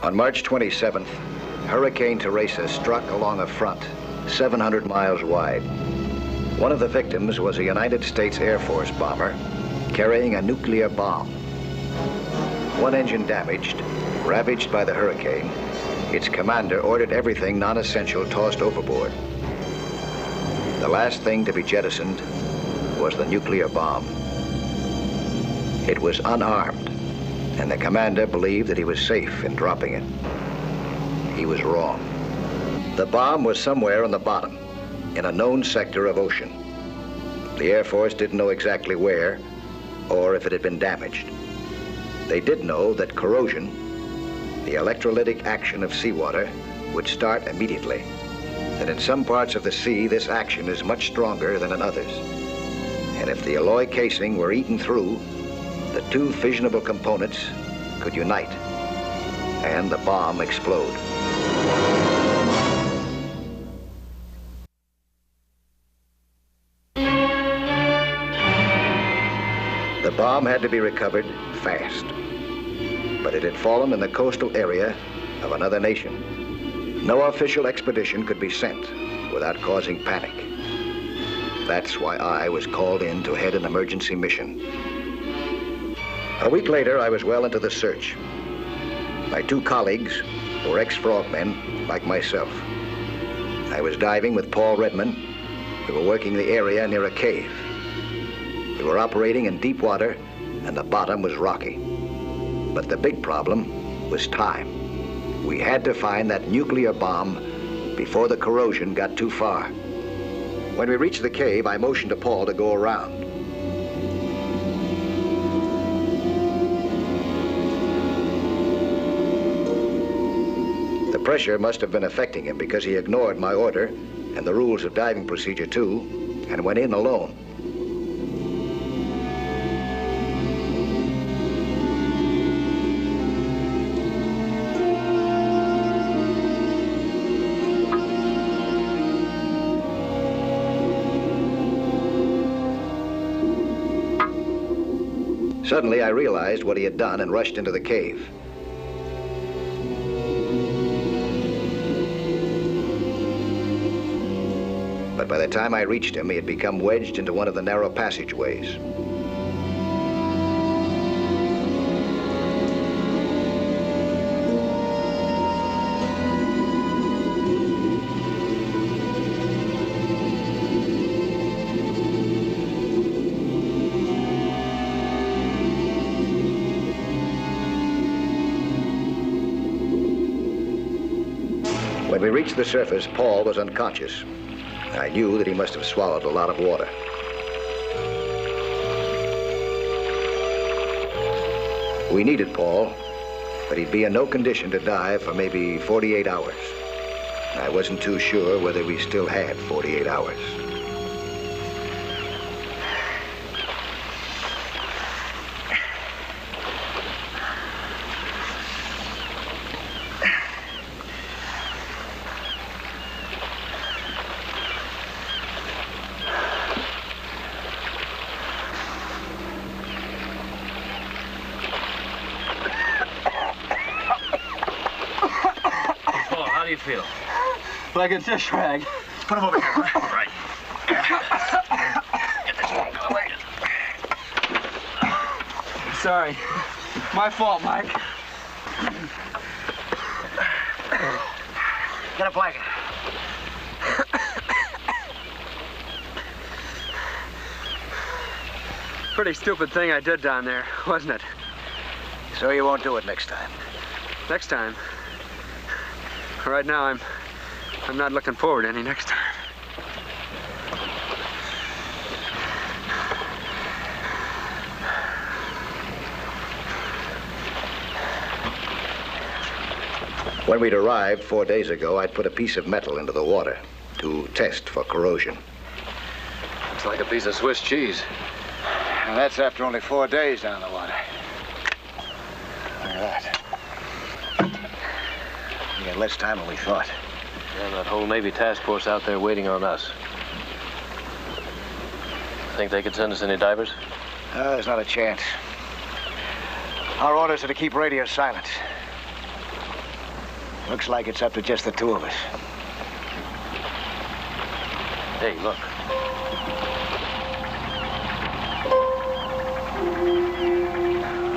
On March 27th, Hurricane Teresa struck along a front 700 miles wide. One of the victims was a United States Air Force bomber carrying a nuclear bomb. One engine damaged, ravaged by the hurricane, its commander ordered everything non-essential tossed overboard. The last thing to be jettisoned was the nuclear bomb. It was unarmed, and the commander believed that he was safe in dropping it. He was wrong. The bomb was somewhere on the bottom, in a known sector of ocean. The Air Force didn't know exactly where, or if it had been damaged. They did know that corrosion, the electrolytic action of seawater, would start immediately. That in some parts of the sea, this action is much stronger than in others. And if the alloy casing were eaten through, the two fissionable components could unite and the bomb explode. The bomb had to be recovered fast, but it had fallen in the coastal area of another nation. No official expedition could be sent without causing panic. That's why I was called in to head an emergency mission. A week later, I was well into the search. My two colleagues were ex-frogmen like myself. I was diving with Paul Redman. We were working the area near a cave. We were operating in deep water, and the bottom was rocky. But the big problem was time. We had to find that nuclear bomb before the corrosion got too far. When we reached the cave, I motioned to Paul to go around. The pressure must have been affecting him because he ignored my order and the rules of diving procedure too, and went in alone. Suddenly, I realized what he had done and rushed into the cave. But by the time I reached him, he had become wedged into one of the narrow passageways. When we reached the surface, Paul was unconscious. I knew that he must have swallowed a lot of water. We needed Paul, but he'd be in no condition to dive for maybe 48 hours. I wasn't too sure whether we still had 48 hours. How do you feel? Like a dish rag. Put him over here. Right. Get this one going. Sorry. My fault, Mike. Get a blanket. Pretty stupid thing I did down there, wasn't it? So you won't do it next time? Next time? Right now, I'm not looking forward to any next time. When we'd arrived 4 days ago, I'd put a piece of metal into the water to test for corrosion. Looks like a piece of Swiss cheese. And that's after only 4 days down the water. Look at that. We had less time than we thought. And that whole Navy task force out there waiting on us. Think they could send us any divers? There's not a chance. Our orders are to keep radio silent. Looks like it's up to just the two of us. Hey, look.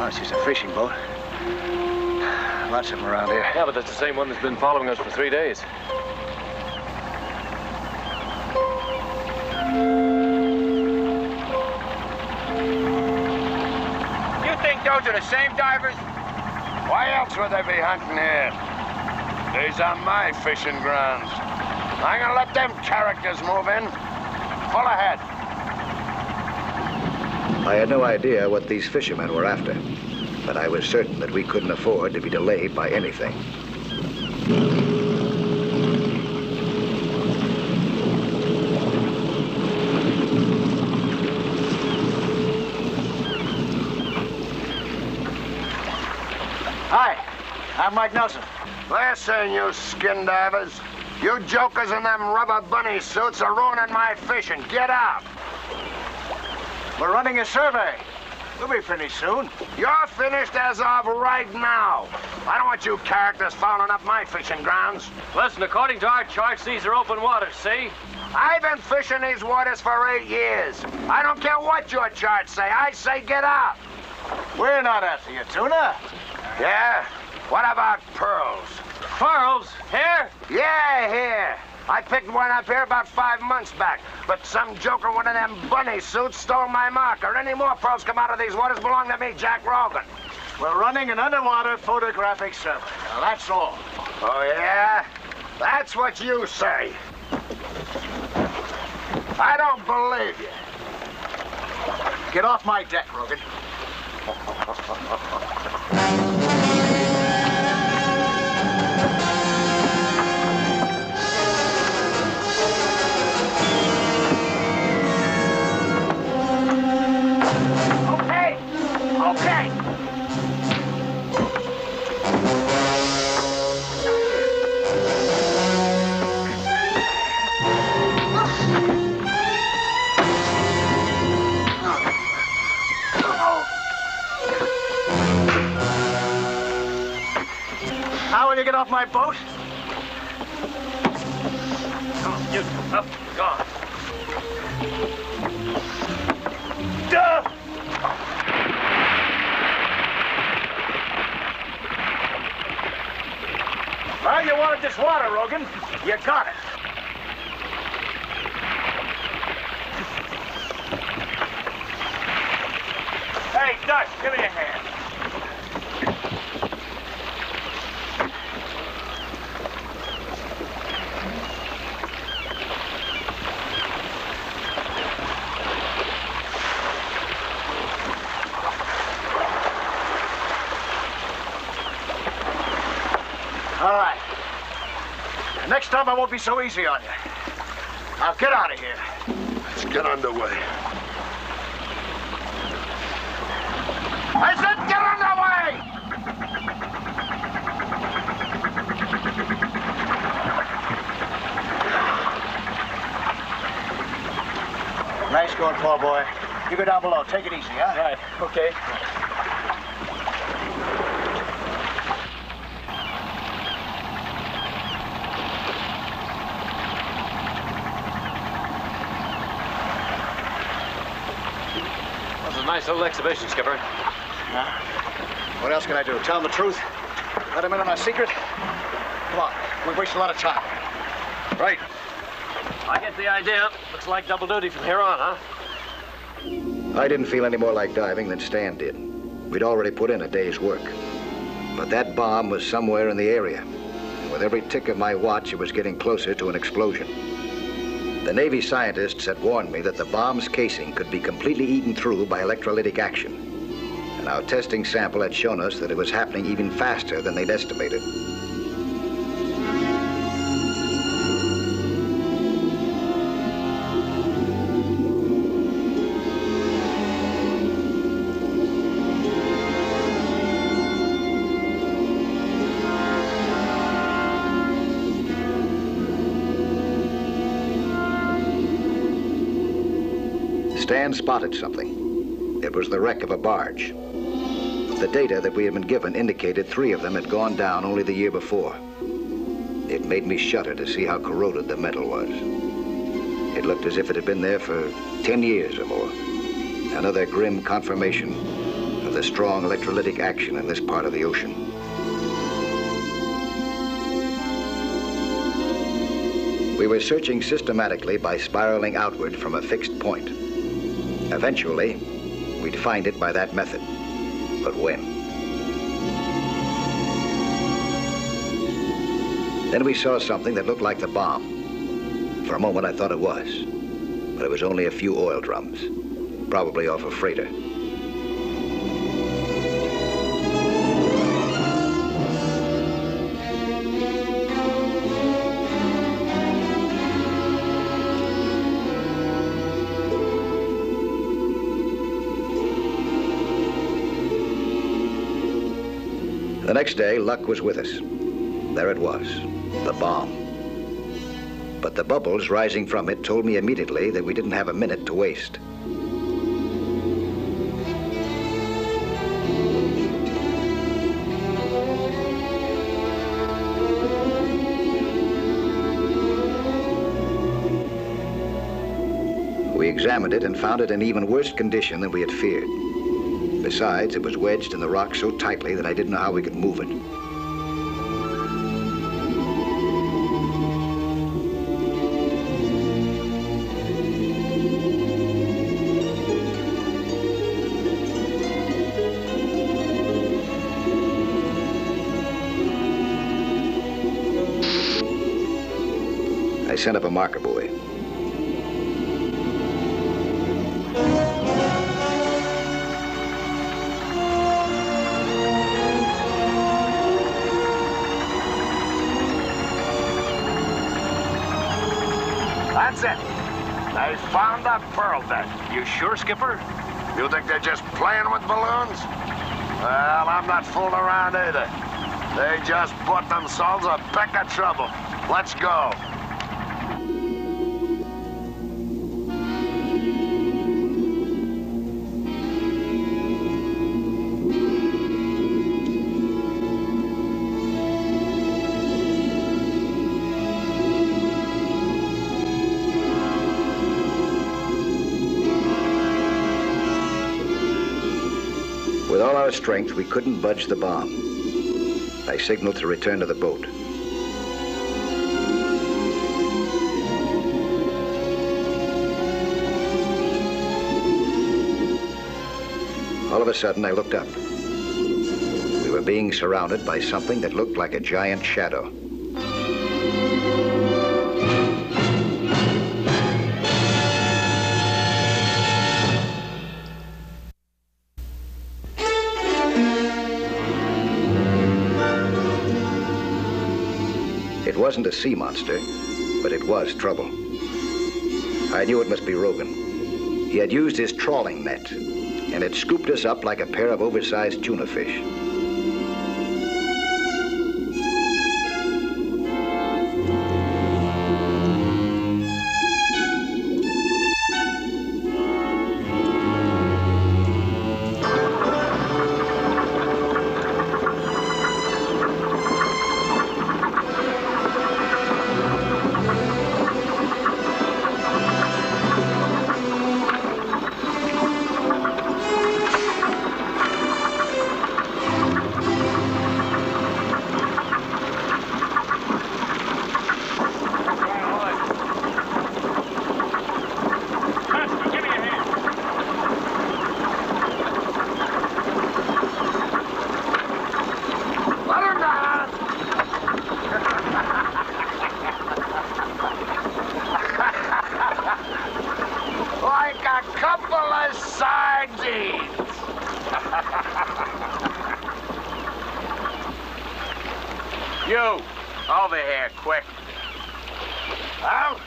Oh, it's just a fishing boat. Lots of them around here. Yeah, but that's the same one that's been following us for 3 days. You think those are the same divers? Why else would they be hunting here? These are my fishing grounds. I'm gonna let them characters move in. Pull ahead. I had no idea what these fishermen were after, but I was certain that we couldn't afford to be delayed by anything. Hi, I'm Mike Nelson. Listen, you skin divers. You jokers in them rubber bunny suits are ruining my fishing. Get out. We're running a survey. We'll be finished soon. You're finished as of right now. I don't want you characters fouling up my fishing grounds. Listen, according to our charts, these are open waters, see? I've been fishing these waters for 8 years. I don't care what your charts say. I say get out. We're not after you, Tuna. Yeah? What about pearls? Pearls? Here? Yeah, here. I picked one up here about 5 months back, but some joker in one of them bunny suits stole my marker. Any more pearls come out of these waters belong to me, Jack Rogan. We're running an underwater photographic survey. Now, that's all. Oh, yeah? That's what you say. I don't believe you. Get off my deck, Rogan. Okay. How will you get off my boat? Come on, you up, gone. Duh! Well, you wanted this water, Rogan. You got it. Hey, Dutch, give me a hand. All right. Next time I won't be so easy on you. Now get out of here. Let's get underway. I said get underway! Nice going, poor boy. You go down below. Take it easy, huh? Right, okay. Nice little exhibition, Skipper. What else can I do? Tell him the truth? Let him in on our secret? Come on, we waste a lot of time. Right. I get the idea. Looks like double duty from here on, huh? I didn't feel any more like diving than Stan did. We'd already put in a day's work. But that bomb was somewhere in the area. And with every tick of my watch, it was getting closer to an explosion. The Navy scientists had warned me that the bomb's casing could be completely eaten through by electrolytic action. And our testing sample had shown us that it was happening even faster than they'd estimated. Stan spotted something. It was the wreck of a barge. The data that we had been given indicated 3 of them had gone down only the year before. It made me shudder to see how corroded the metal was. It looked as if it had been there for 10 years or more. Another grim confirmation of the strong electrolytic action in this part of the ocean. We were searching systematically by spiraling outward from a fixed point. Eventually, we'd find it by that method. But when? Then we saw something that looked like the bomb. For a moment, I thought it was. But it was only a few oil drums, probably off a freighter. The next day, luck was with us. There it was, the bomb. But the bubbles rising from it told me immediately that we didn't have a minute to waste. We examined it and found it in even worse condition than we had feared. Besides, it was wedged in the rock so tightly that I didn't know how we could move it. I sent up a marker buoy. That's it. They found that pearl then. You sure, Skipper? You think they're just playing with balloons? Well, I'm not fooling around either. They just bought themselves a peck of trouble. Let's go. With all our strength, we couldn't budge the bomb. I signaled to return to the boat. All of a sudden, I looked up. We were being surrounded by something that looked like a giant shadow. It wasn't a sea monster, but it was trouble. I knew it must be Rogan. He had used his trawling net and had scooped us up like a pair of oversized tuna fish. You, over here, quick. Well,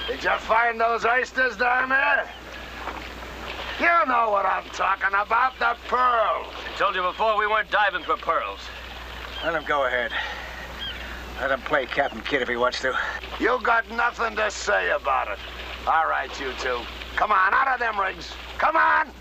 did you find those oysters down there? You know what I'm talking about, the pearls. I told you before we weren't diving for pearls. Let him go ahead. Let him play Captain Kidd if he wants to. You got nothing to say about it. All right, you two. Come on, out of them rigs. Come on!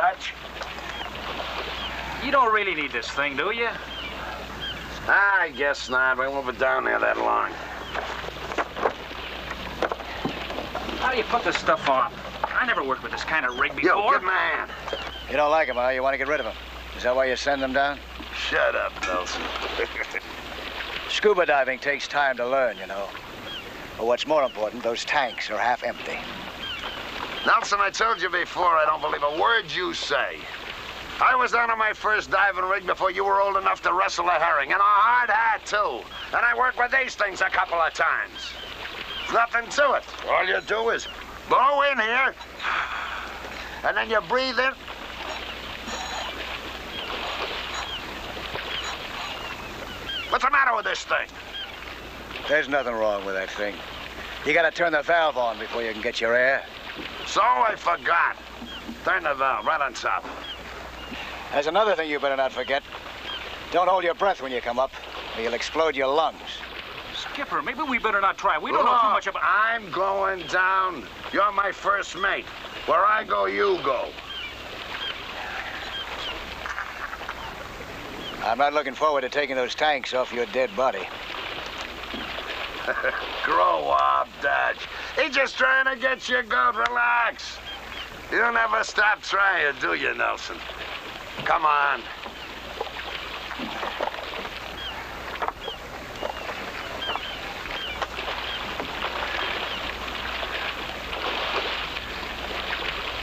Dutch? You don't really need this thing, do you? I guess not. We won't be down there that long. How do you put this stuff on? I never worked with this kind of rig before. Yo, give him a hand. You don't like him, huh? You want to get rid of him. Is that why you send them down? Shut up, Nelson. Scuba diving takes time to learn, you know. But what's more important, those tanks are half empty. Nelson, I told you before, I don't believe a word you say. I was down on my first diving rig before you were old enough to wrestle a herring, and a hard hat, too. And I worked with these things a couple of times. There's nothing to it. All you do is blow in here, and then you breathe in. What's the matter with this thing? There's nothing wrong with that thing. You gotta turn the valve on before you can get your air. So I forgot. Turn the valve right on top. There's another thing you better not forget. Don't hold your breath when you come up, or you'll explode your lungs. Skipper, maybe we better not try. We don't know too much about... I'm going down. You're my first mate. Where I go, you go. I'm not looking forward to taking those tanks off your dead body. Grow up, Dutch. He's just trying to get you good. Relax. You never stop trying, do you, Nelson? Come on.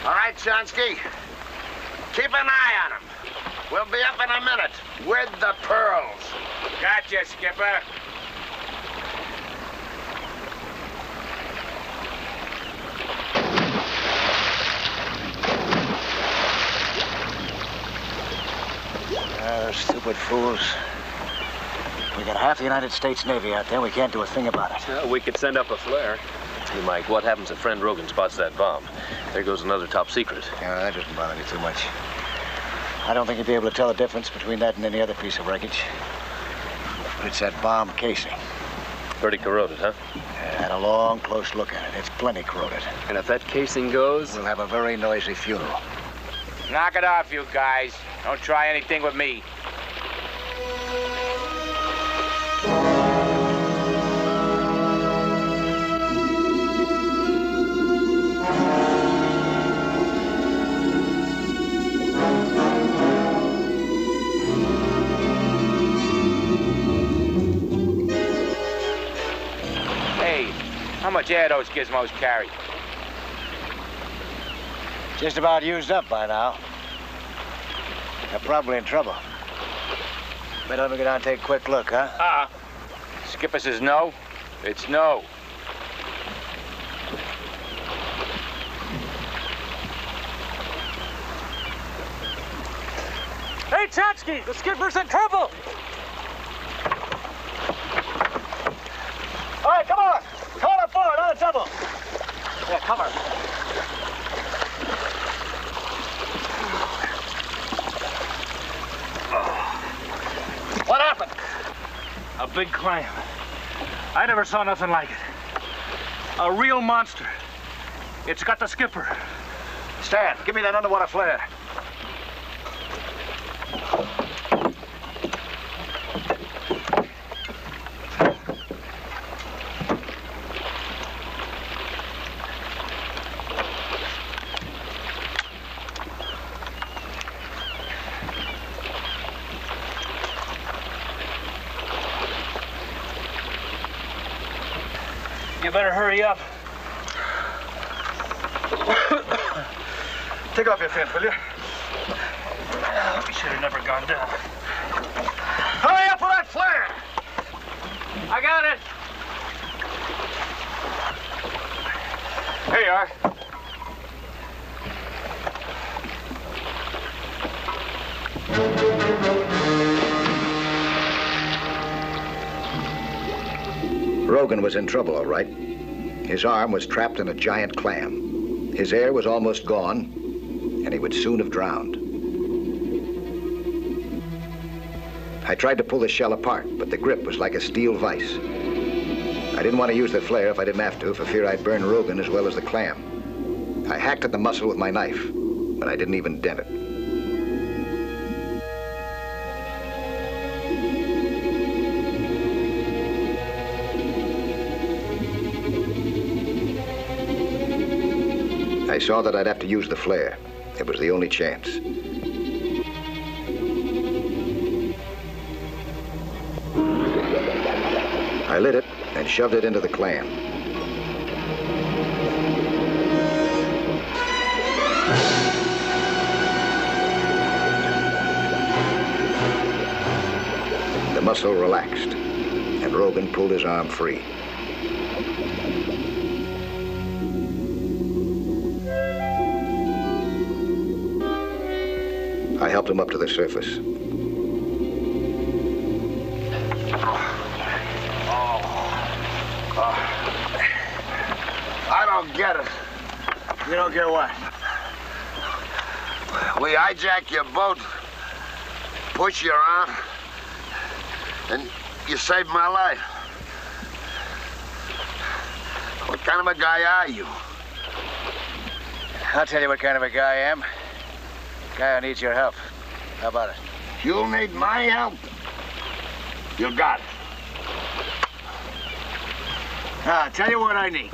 All right, Chonsky. Keep an eye on him. We'll be up in a minute with the pearls. Gotcha, Skipper. Those stupid fools. We got half the United States Navy out there. We can't do a thing about it. Well, we could send up a flare. Hey, Mike, what happens if friend Rogan spots that bomb? There goes another top secret. Yeah, that doesn't bother me too much. I don't think you'd be able to tell the difference between that and any other piece of wreckage. But it's that bomb casing. Pretty corroded, huh? I had a long, close look at it. It's plenty corroded. And if that casing goes... We'll have a very noisy funeral. Knock it off, you guys. Don't try anything with me. Hey, how much air those gizmos carry? Just about used up by now. They're probably in trouble. Better let me go down and take a quick look, huh? Skipper says no. It's no. Hey, Chatsky, the skipper's in trouble. All right, come on. Come on up forward, on the double. Yeah, cover. What happened? A big clam. I never saw nothing like it. A real monster. It's got the skipper. Stan, give me that underwater flare. You better hurry up. Take off your fins, will you? We should have never gone down. Hurry up with that flare! I got it. Here you are. Rogan was in trouble, all right. His arm was trapped in a giant clam. His air was almost gone, and he would soon have drowned. I tried to pull the shell apart, but the grip was like a steel vise. I didn't want to use the flare if I didn't have to, for fear I'd burn Rogan as well as the clam. I hacked at the muscle with my knife, and I didn't even dent it. I saw that I'd have to use the flare. It was the only chance. I lit it and shoved it into the clam. The muscle relaxed, and Rogan pulled his arm free. I helped him up to the surface. I don't get it. You don't get what? We hijack your boat, push you around, and you saved my life. What kind of a guy are you? I'll tell you what kind of a guy I am. Guy who needs your help. How about it? You'll need my help. You got it. Now, I'll tell you what I need.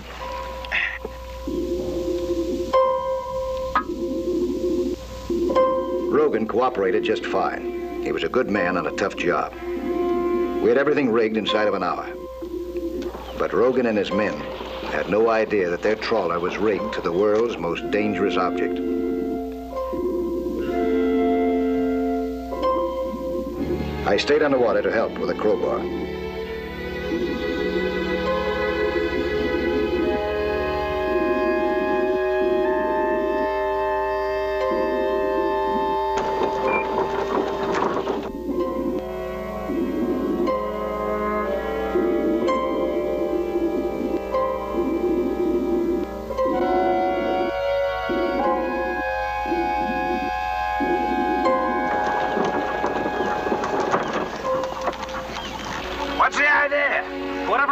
Rogan cooperated just fine. He was a good man on a tough job. We had everything rigged inside of an hour. But Rogan and his men had no idea that their trawler was rigged to the world's most dangerous object. I stayed underwater to help with a crowbar.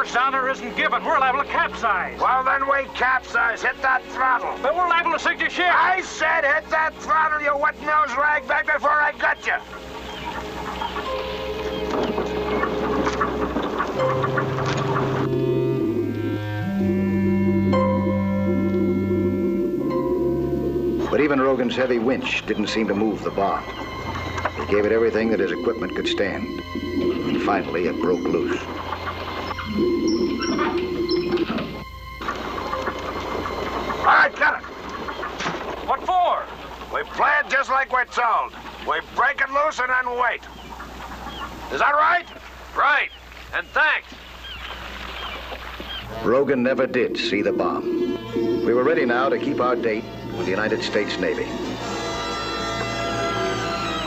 Sounder isn't given. We're liable to capsize. Well, then we capsize. Hit that throttle. But we're liable to sink your ship. I said hit that throttle, you wet-nosed ragback, before I got you. But even Rogan's heavy winch didn't seem to move the bomb. He gave it everything that his equipment could stand. And finally, it broke loose. All right, got it. What for? We play it just like we're told. We break it loose and then wait. Is that right? Right. And thanks. Rogan never did see the bomb. We were ready now to keep our date with the United States Navy.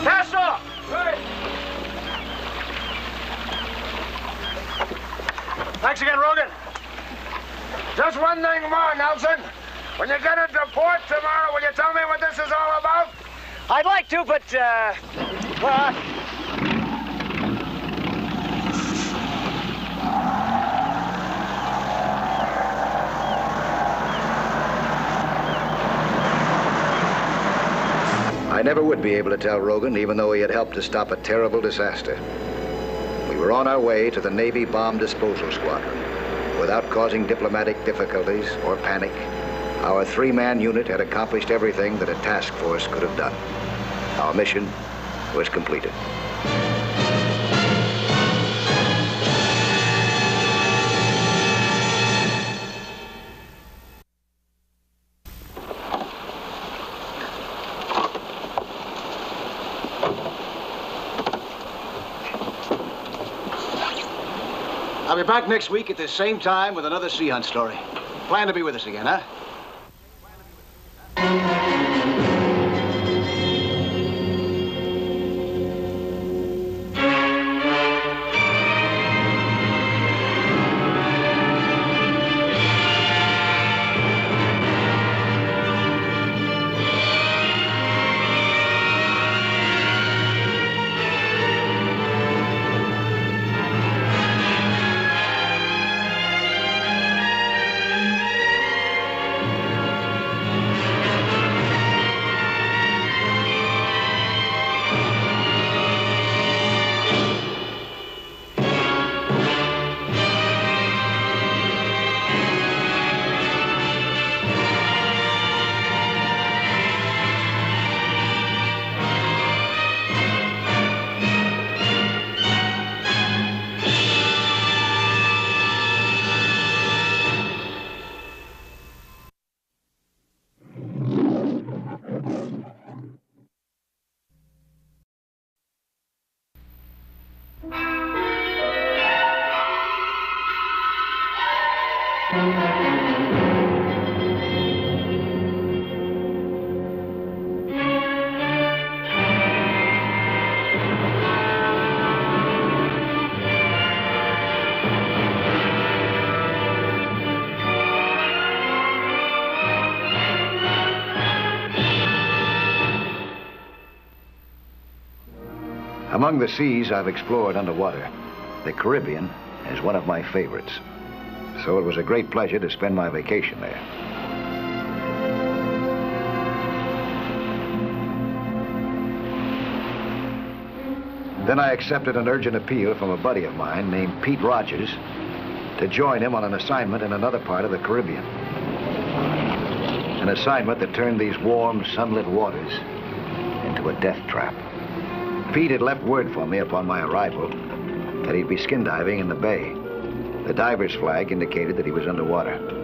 Cast off! Right. Thanks again, Rogan. Just one thing more, Nelson. When you get into port tomorrow, will you tell me what this is all about? I'd like to, but, well... I never would be able to tell Rogan, even though he had helped to stop a terrible disaster. We were on our way to the Navy Bomb Disposal Squadron. Without causing diplomatic difficulties or panic, our three-man unit had accomplished everything that a task force could have done. Our mission was completed. I'll be back next week at the same time with another sea hunt story. Plan to be with us again, huh? Among the seas I've explored underwater, the Caribbean is one of my favorites. So it was a great pleasure to spend my vacation there. Then I accepted an urgent appeal from a buddy of mine named Pete Rogers to join him on an assignment in another part of the Caribbean. An assignment that turned these warm, sunlit waters into a death trap. Pete had left word for me upon my arrival that he'd be skin diving in the bay. The diver's flag indicated that he was underwater.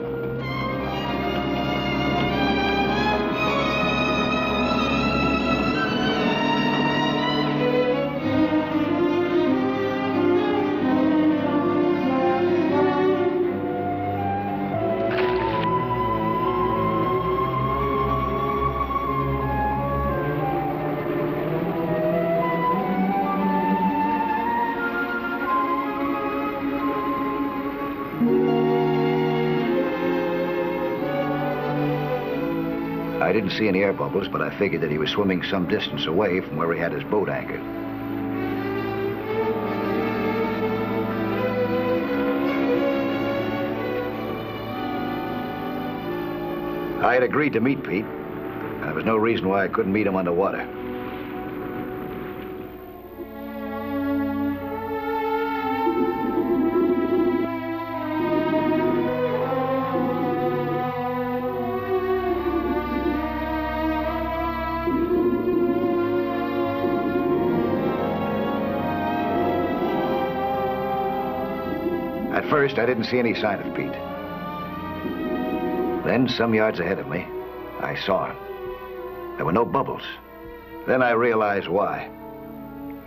I didn't see any air bubbles, but I figured that he was swimming some distance away from where he had his boat anchored. I had agreed to meet Pete, and there was no reason why I couldn't meet him underwater. At first, I didn't see any sign of Pete. Then, some yards ahead of me, I saw him. There were no bubbles. Then I realized why.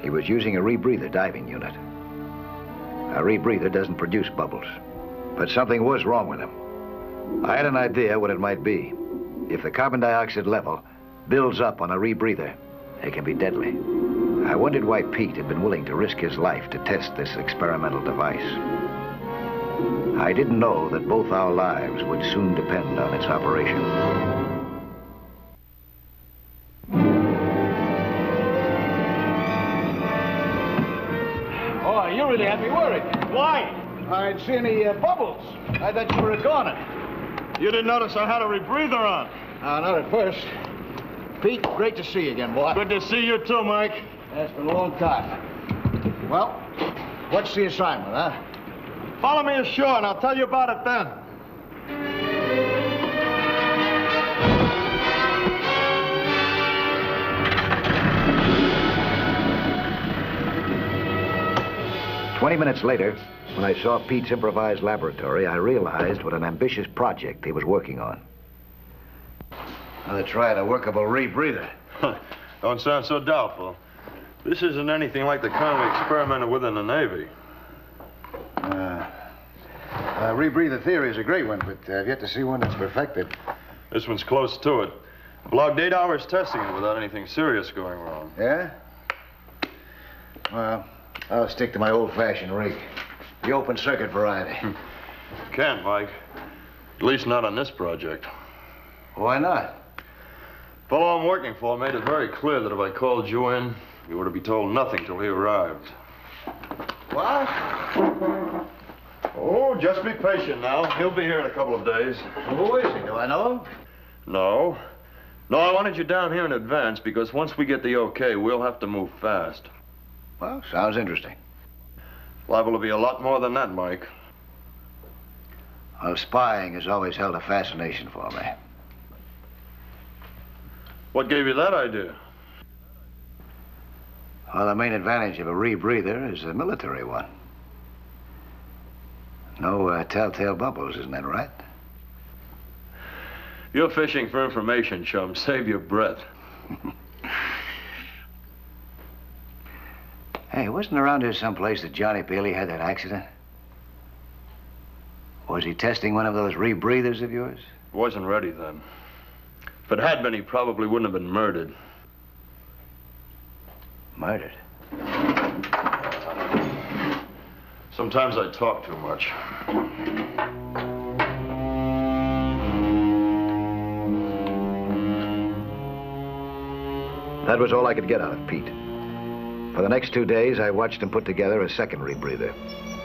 He was using a rebreather diving unit. A rebreather doesn't produce bubbles, but something was wrong with him. I had an idea what it might be. If the carbon dioxide level builds up on a rebreather, it can be deadly. I wondered why Pete had been willing to risk his life to test this experimental device. I didn't know that both our lives would soon depend on its operation. Oh, you really had me worried. Why? I didn't see any bubbles. I thought you were a goner. You didn't notice I had a rebreather on? Not at first. Pete, great to see you again, boy. Good to see you too, Mike. It's been a long time. Well, what's the assignment, huh? Follow me ashore and I'll tell you about it then. 20 minutes later, when I saw Pete's improvised laboratory, I realized what an ambitious project he was working on. They're trying a workable rebreather. Don't sound so doubtful. This isn't anything like the kind we experimented with in the Navy. Rebreather theory is a great one, but I've yet to see one that's perfected. This one's close to it. Logged 8 hours testing it without anything serious going wrong. Yeah? Well, I'll stick to my old-fashioned rig. The open circuit variety. Can't, Mike. At least not on this project. Why not? The fellow I'm working for made it very clear that if I called you in, you were to be told nothing till he arrived. What? Oh, just be patient now. He'll be here in a couple of days. Who is he? Do I know him? No. No, I wanted you down here in advance because once we get the okay, we'll have to move fast. Well, sounds interesting. Liable to be a lot more than that, Mike. Well, spying has always held a fascination for me. What gave you that idea? Well, the main advantage of a rebreather is a military one. No telltale bubbles, isn't that right? You're fishing for information, chum. Save your breath. Hey, wasn't around here someplace that Johnny Bailey had that accident? Was he testing one of those rebreathers of yours? Wasn't ready then. If it had been, he probably wouldn't have been murdered. Murdered? Sometimes I talk too much. That was all I could get out of Pete. For the next 2 days, I watched him put together a second rebreather.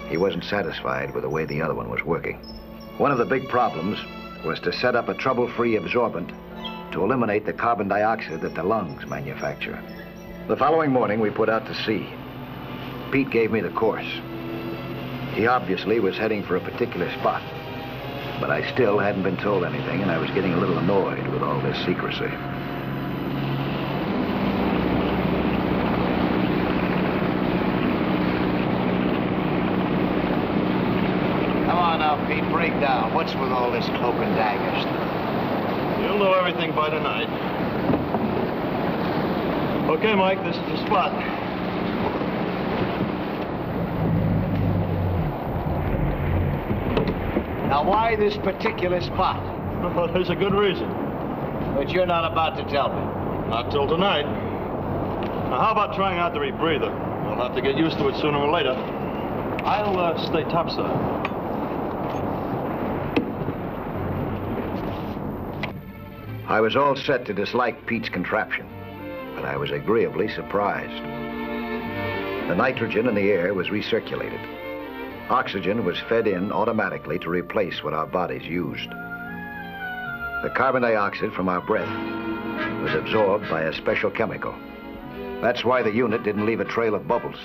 He wasn't satisfied with the way the other one was working. One of the big problems was to set up a trouble-free absorbent to eliminate the carbon dioxide that the lungs manufacture. The following morning, we put out to sea. Pete gave me the course. He obviously was heading for a particular spot, but I still hadn't been told anything, and I was getting a little annoyed with all this secrecy. Come on now, Pete, break down. What's with all this cloak and dagger stuff? You'll know everything by tonight. Okay, Mike, this is the spot. Now, why this particular spot? Well, there's a good reason. But you're not about to tell me. Not till tonight. Now, how about trying out the rebreather? We'll have to get used to it sooner or later. I'll stay topside. I was all set to dislike Pete's contraption, but I was agreeably surprised. The nitrogen in the air was recirculated. Oxygen was fed in automatically to replace what our bodies used. The carbon dioxide from our breath was absorbed by a special chemical. That's why the unit didn't leave a trail of bubbles.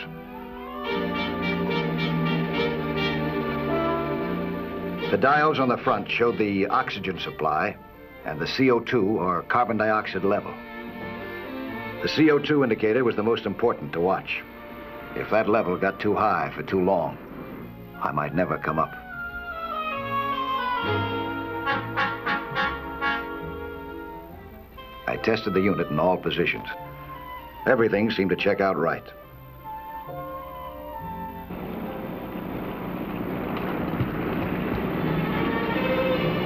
The dials on the front showed the oxygen supply and the CO2, or carbon dioxide level. The CO2 indicator was the most important to watch. If that level got too high for too long, I might never come up. I tested the unit in all positions. Everything seemed to check out right.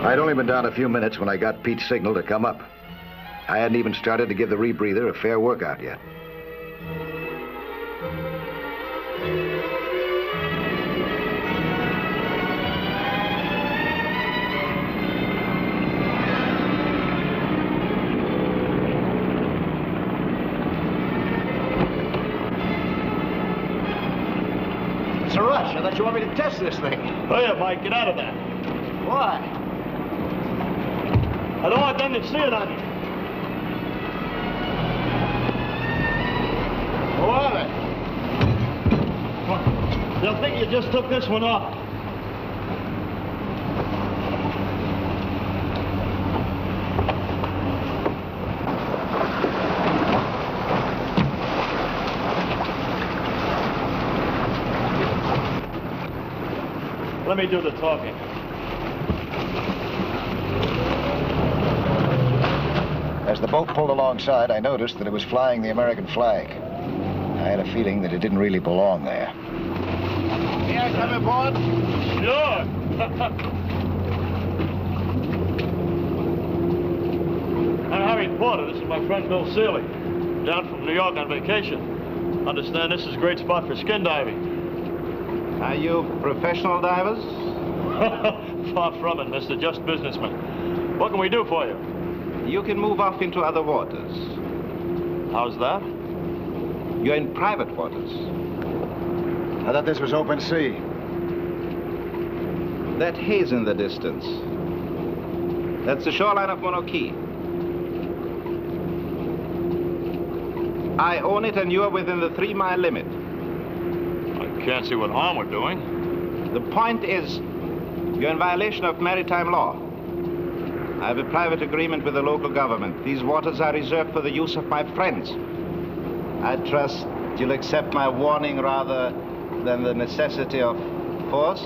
I'd only been down a few minutes when I got Pete's signal to come up. I hadn't even started to give the rebreather a fair workout yet. It's a rush. I thought you want me to test this thing. Oh, yeah, Mike, get out of there. Why? I don't want them to see it on you. Who are they? Well, they'll think you just took this one off. Let me do the talking. As the boat pulled alongside, I noticed that it was flying the American flag. I had a feeling that it didn't really belong there. May I come aboard? Sure. I'm Harry Porter. This is my friend Bill Seeley, down from New York on vacation. Understand this is a great spot for skin diving. Are you professional divers? Far from it, mister. Just businessmen. What can we do for you? You can move off into other waters. How's that? You're in private waters. I thought this was open sea. That haze in the distance. That's the shoreline of Monarchy. I own it and you're within the 3-mile limit. I can't see what harm we're doing. The point is, you're in violation of maritime law. I have a private agreement with the local government. These waters are reserved for the use of my friends. I trust you'll accept my warning rather than the necessity of force.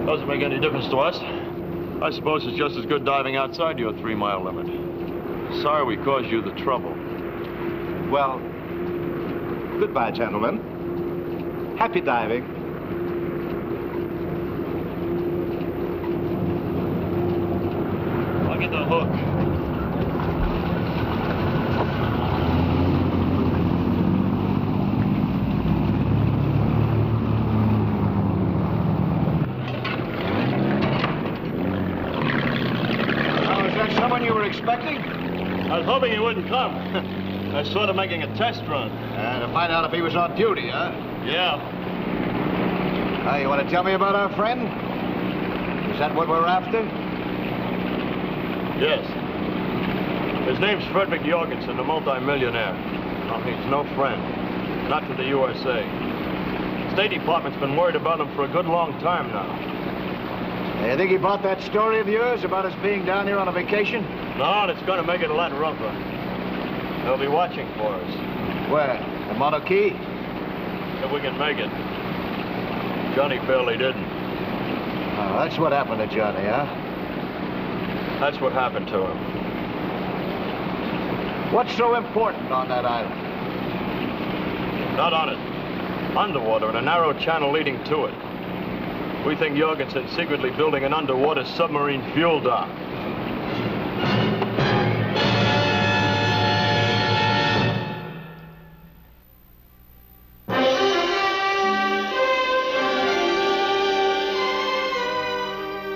Doesn't make any difference to us. I suppose it's just as good diving outside your 3-mile limit. Sorry we caused you the trouble. Well, goodbye, gentlemen. Happy diving. I'll get the hook. Now, is that someone you were expecting? I was hoping he wouldn't come. I was sort of making a test run. To find out if he was on duty, huh? Yeah. You want to tell me about our friend? Is that what we're after? Yes. His name's Frederick Jorgensen, a multi-millionaire. No, he's no friend. Not to the USA. State Department's been worried about him for a good long time now. You think he bought that story of yours about us being down here on a vacation? No, and it's going to make it a lot rougher. They'll be watching for us. Where? The Mono Key? If we can make it. Johnny barely didn't. Oh, that's what happened to Johnny, huh? That's what happened to him. What's so important on that island? Not on it. Underwater in a narrow channel leading to it. We think Jorgensen's secretly building an underwater submarine fuel dock.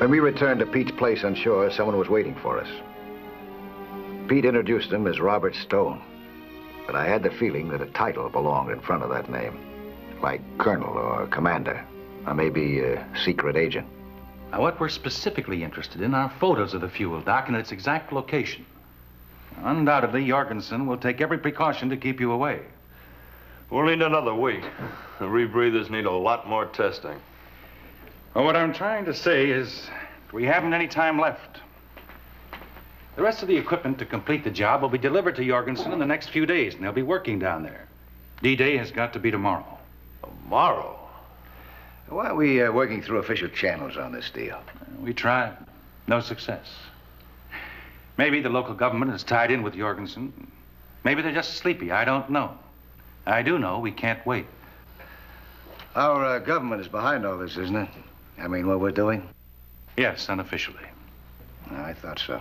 When we returned to Pete's place on shore, someone was waiting for us. Pete introduced him as Robert Stone, but I had the feeling that a title belonged in front of that name, like Colonel or Commander, or maybe a secret agent. Now, what we're specifically interested in are photos of the fuel dock and its exact location. Undoubtedly, Jorgensen will take every precaution to keep you away. We'll need another week. The rebreathers need a lot more testing. Well, what I'm trying to say is we haven't any time left. The rest of the equipment to complete the job will be delivered to Jorgensen in the next few days, and they'll be working down there. D-Day has got to be tomorrow. Tomorrow? Why are we working through official channels on this deal? We tried. No success. Maybe the local government is tied in with Jorgensen. Maybe they're just sleepy. I don't know. I do know we can't wait. Our government is behind all this, isn't it? I mean, what we're doing? Yes, unofficially. I thought so.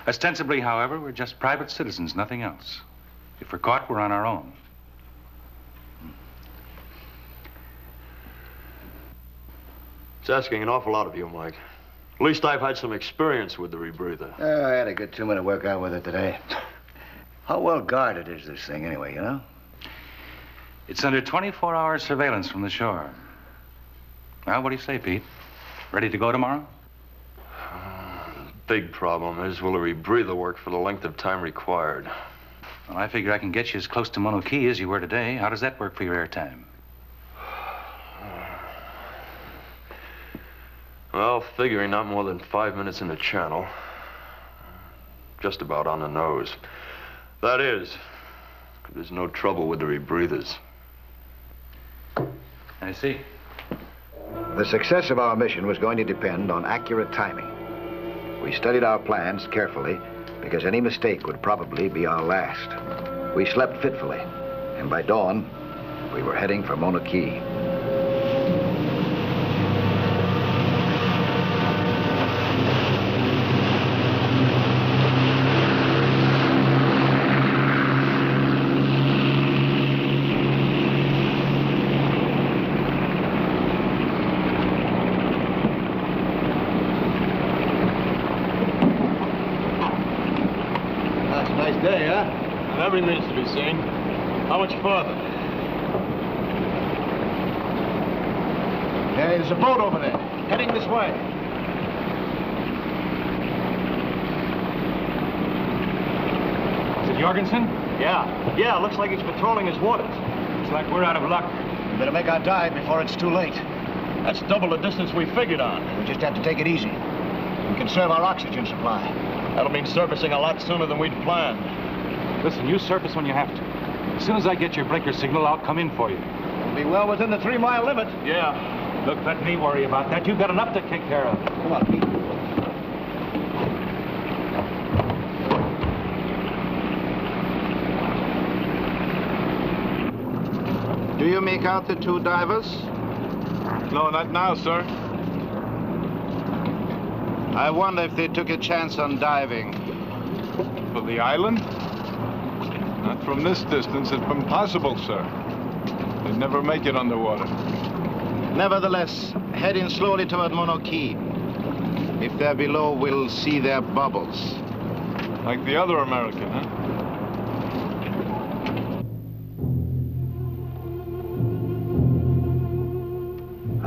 Ostensibly, however, we're just private citizens, nothing else. If we're caught, we're on our own. It's asking an awful lot of you, Mike. At least I've had some experience with the rebreather. I had a good 2-minute workout with it today. How well guarded is this thing anyway, you know? It's under 24-hour surveillance from the shore. Well, what do you say, Pete? Ready to go tomorrow? Big problem is, will the rebreather work for the length of time required? Well, I figure I can get you as close to Mono Key as you were today. How does that work for your airtime? Well, figuring not more than 5 minutes in the channel. Just about on the nose. That is, there's no trouble with the rebreathers. I see. The success of our mission was going to depend on accurate timing. We studied our plans carefully because any mistake would probably be our last. We slept fitfully, and by dawn, we were heading for Mono Key. Day, huh? And everything needs to be seen. How much further? Hey, there's a boat over there, heading this way. Is it Jorgensen? Yeah, looks like he's patrolling his waters. Looks like we're out of luck. We better make our dive before it's too late. That's double the distance we figured on. We just have to take it easy. We conserve our oxygen supply. That'll mean surfacing a lot sooner than we'd planned. Listen, you surface when you have to. As soon as I get your breaker signal, I'll come in for you. We'll be well within the 3-mile limit. Yeah. Look, let me worry about that. You've got enough to take care of. Come on, Pete. Do you make out the two divers? No, not now, sir. I wonder if they took a chance on diving. For the island? Not from this distance. It's impossible, sir. They'd never make it underwater. Nevertheless, heading slowly toward Mono Key. If they're below, we'll see their bubbles. Like the other American, huh?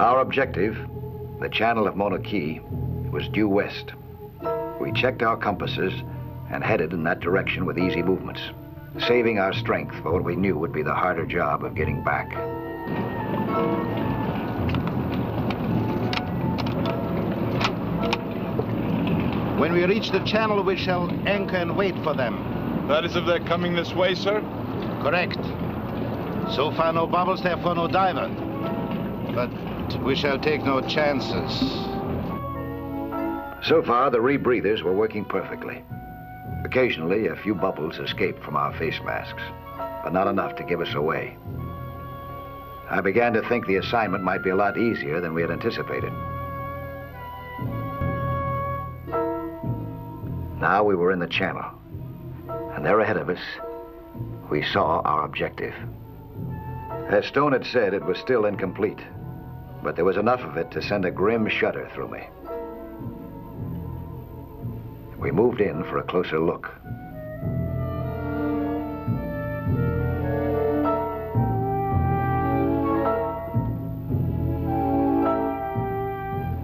Our objective, the channel of Mauna Kea, was due west. We checked our compasses and headed in that direction with easy movements, saving our strength for what we knew would be the harder job of getting back. When we reach the channel, we shall anchor and wait for them. That is if they're coming this way, sir? Correct. So far, no bubbles, therefore no diver. But we shall take no chances. So far, the rebreathers were working perfectly. Occasionally, a few bubbles escaped from our face masks, but not enough to give us away. I began to think the assignment might be a lot easier than we had anticipated. Now we were in the channel, and there ahead of us, we saw our objective. As Stone had said, it was still incomplete, but there was enough of it to send a grim shudder through me. We moved in for a closer look.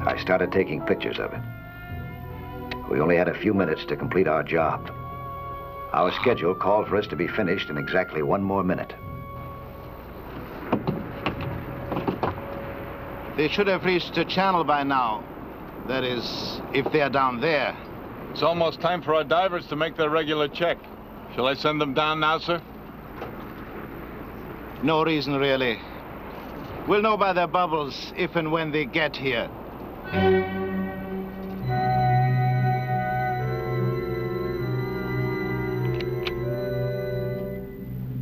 I started taking pictures of it. We only had a few minutes to complete our job. Our schedule called for us to be finished in exactly 1 more minute. They should have reached the channel by now. That is, if they're down there. It's almost time for our divers to make their regular check. Shall I send them down now, sir? No reason, really. We'll know by their bubbles if and when they get here.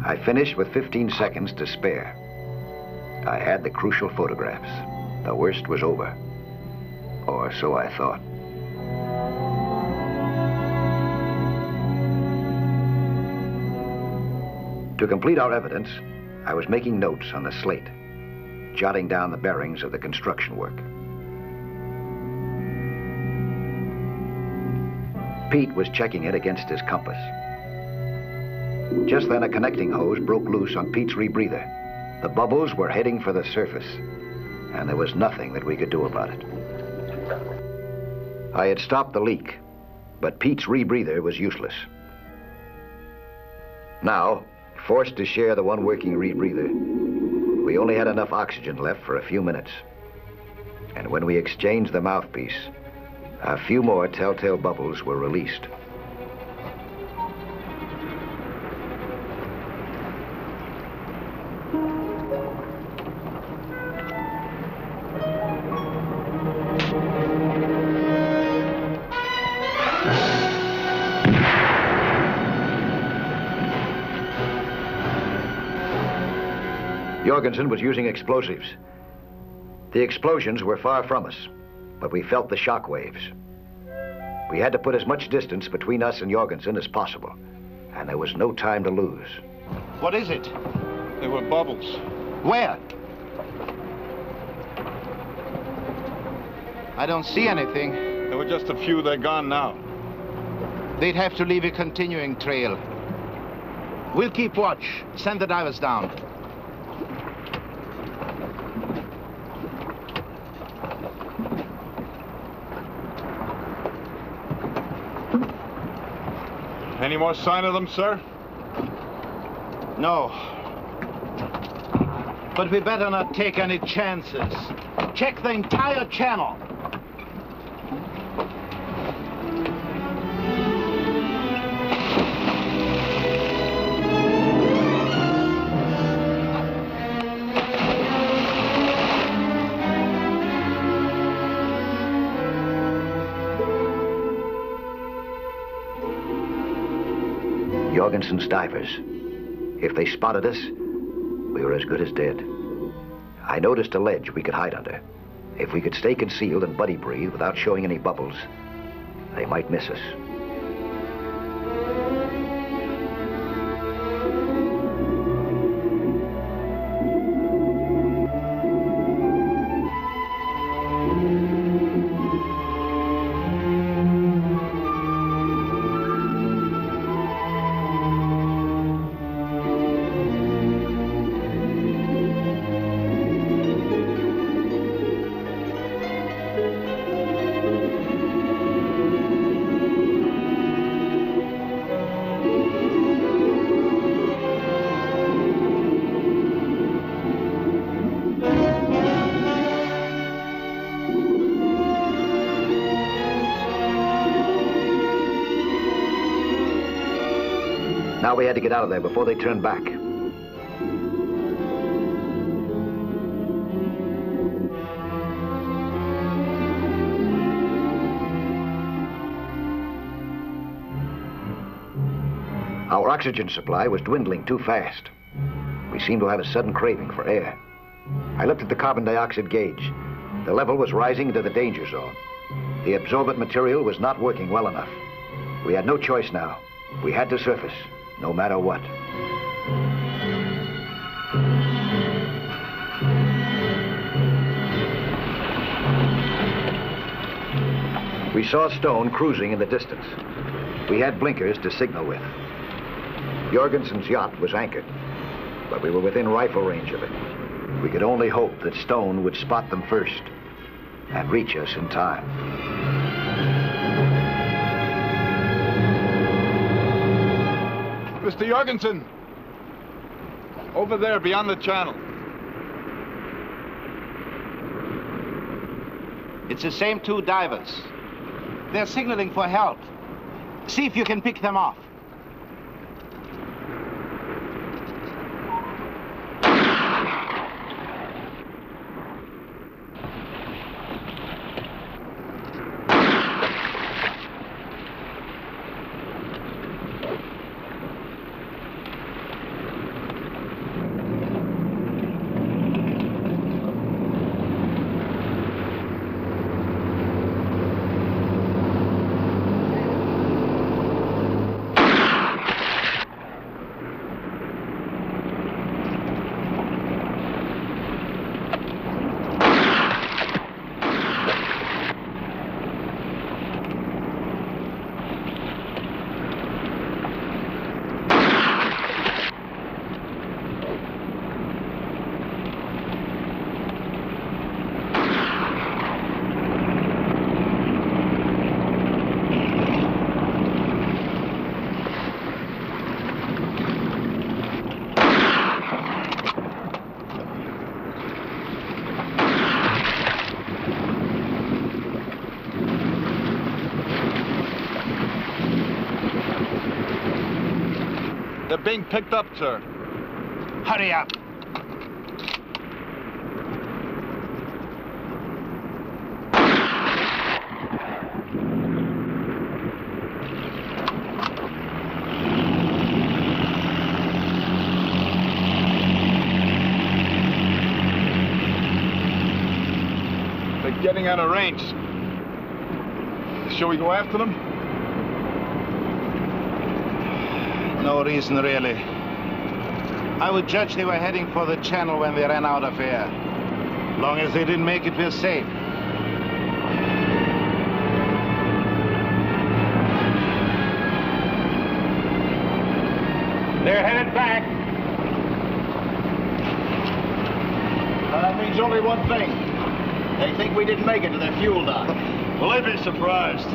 I finished with 15 seconds to spare. I had the crucial photographs. The worst was over. Or so I thought. To complete our evidence, I was making notes on the slate, jotting down the bearings of the construction work. Pete was checking it against his compass. Just then, a connecting hose broke loose on Pete's rebreather. The bubbles were heading for the surface, and there was nothing that we could do about it. I had stopped the leak, but Pete's rebreather was useless. Now, forced to share the one working rebreather, we only had enough oxygen left for a few minutes. And when we exchanged the mouthpiece, a few more telltale bubbles were released. Jorgensen was using explosives. The explosions were far from us, but we felt the shock waves. We had to put as much distance between us and Jorgensen as possible, and there was no time to lose. What is it? They were bubbles. Where? I don't see anything. There were just a few. They're gone now. They'd have to leave a continuing trail. We'll keep watch. Send the divers down. Any more sign of them, sir? No. But we better not take any chances. Check the entire channel. Jorgensen's divers. If they spotted us, we were as good as dead. I noticed a ledge we could hide under. If we could stay concealed and buddy breathe without showing any bubbles, they might miss us. Now we had to get out of there before they turned back. Our oxygen supply was dwindling too fast. We seemed to have a sudden craving for air. I looked at the carbon dioxide gauge. The level was rising into the danger zone. The absorbent material was not working well enough. We had no choice now. We had to surface, no matter what. We saw Stone cruising in the distance. We had blinkers to signal with. Jorgensen's yacht was anchored, but we were within rifle range of it. We could only hope that Stone would spot them first and reach us in time. Mr. Jorgensen! Over there, beyond the channel. It's the same two divers. They're signaling for help. See if you can pick them off. They're being picked up, sir. Hurry up. They're getting out of range. Shall we go after them? No reason, really. I would judge they were heading for the channel when they ran out of air. Long as they didn't make it, we're safe. They're headed back. That means only one thing. They think we didn't make it to their fuel dock. Well, they'd be surprised.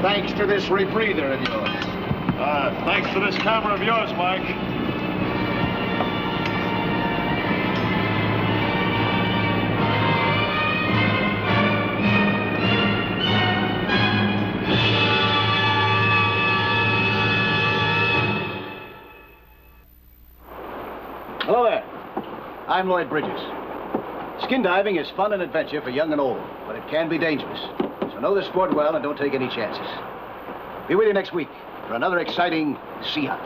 Thanks to this rebreather of yours. Thanks to this camera of yours, Mike. Hello there. I'm Lloyd Bridges. Skin diving is fun and adventure for young and old, but it can be dangerous. So know the sport well and don't take any chances. Be with you next week for another exciting sea hunt.